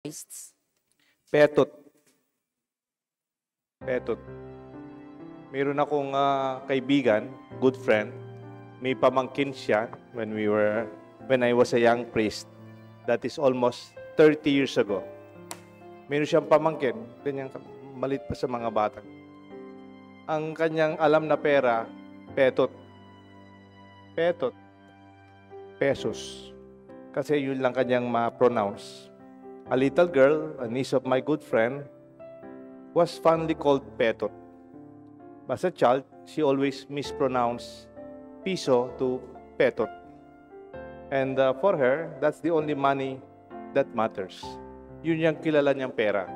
Christ. Petot. Petot. Meron akong kaibigan, good friend. May pamangkin siya when I was a young priest. That is almost 30 years ago. Meron siyang pamangkin, kanyang malit pa sa mga bata. Ang kanyang alam na pera, petot. Petot. Pesos. Kasi yun lang kanyang ma-pronounce. A little girl, a niece of my good friend, was fondly called Petot. As a child, she always mispronounced piso to Petot. And for her, that's the only money that matters. Yun yung kilala niyang pera.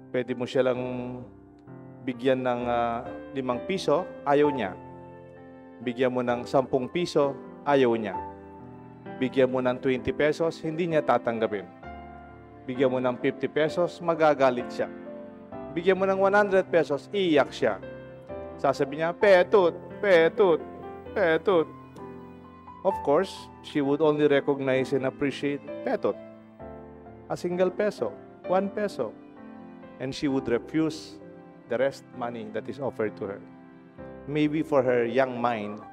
Pwede mo siya lang bigyan ng 5 piso, ayaw niya. Bigyan mo ng 10 piso, ayaw niya. Bigyan mo ng 20 pesos, hindi niya tatanggapin. Bigyan mo ng 50 pesos, magagalit siya. Bigyan mo ng 100 pesos, iiyak siya. Sasabi niya, Petot, Petot, Petot. Of course, she would only recognize and appreciate Petot. A single peso, 1 peso. And she would refuse the rest money that is offered to her. Maybe for her young mind,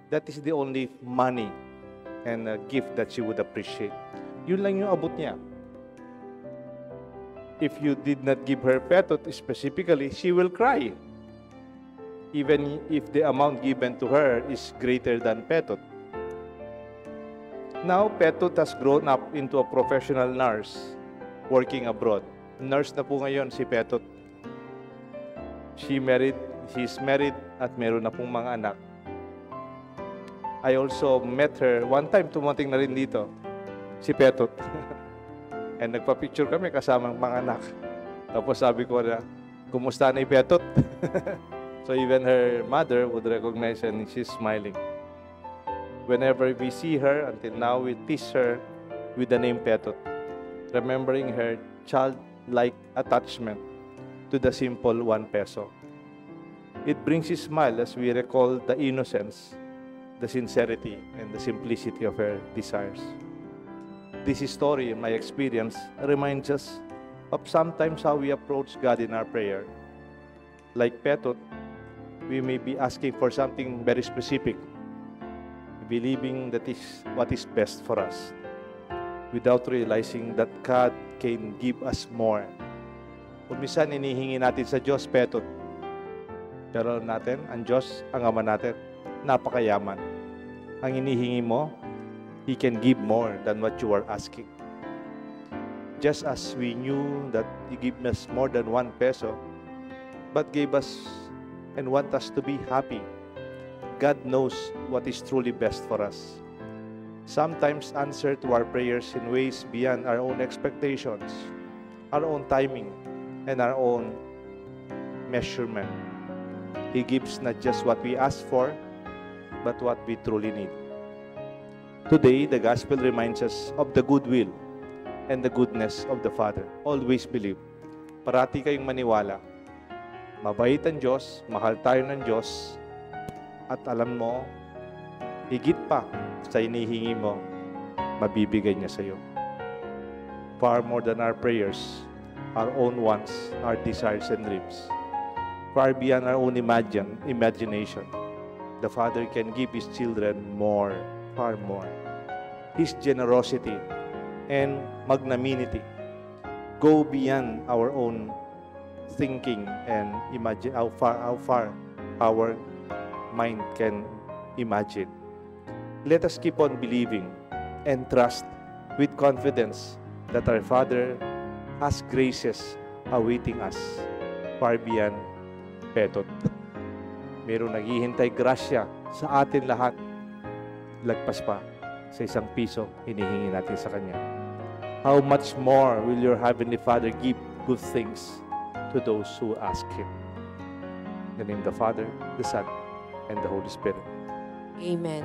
that is the only money and a gift that she would appreciate. Yun lang yung abot niya. If you did not give her petot specifically, she will cry. Even if the amount given to her is greater than petot. Now, Petot has grown up into a professional nurse working abroad. Nurse na po ngayon si Petot. He's married at meron na pong mga anak. I also met her, one time tumating na rin dito, si Petot. And nagpa-picture kami kasama ng mga anak. Tapos sabi ko na, kumusta na Petot? So even her mother would recognize and she's smiling. Whenever we see her, until now, we tease her with the name Petot, remembering her childlike attachment to the simple 1 peso. It brings a smile as we recall the innocence, the sincerity, and the simplicity of her desires. This story, in my experience, reminds us of sometimes how we approach God in our prayer. Like Petot, we may be asking for something very specific, believing that is what is best for us, without realizing that God can give us more. Kung minsan inihingi natin sa Diyos, Petot, pero natin, ang Diyos, ang Ama natin, napakayaman. Ang inihingi mo, He can give more than what you are asking. Just as we knew that He gave us more than 1 peso, but gave us and want us to be happy, God knows what is truly best for us. Sometimes answer to our prayers in ways beyond our own expectations, our own timing, and our own measurement. He gives not just what we ask for, but what we truly need. Today, the Gospel reminds us of the goodwill and the goodness of the Father. Always believe. Parati kayong maniwala. Mabait ang Diyos, mahal tayo ng Diyos, at alam mo, higit pa sa inihingi mo, mabibigay niya sa iyo. Far more than our prayers, our own wants, our desires and dreams. Far beyond our own imagination, the Father can give His children more, far more. His generosity and magnanimity go beyond our own thinking and imagine how far our mind can imagine. Let us keep on believing and trust with confidence that our Father has graces awaiting us far beyond Petot. Mayroong naghihintay grasya sa atin lahat, lagpas pa sa 1 piso hinihingi natin sa Kanya. How much more will your Heavenly Father give good things to those who ask Him? In the name of the Father, the Son, and the Holy Spirit. Amen.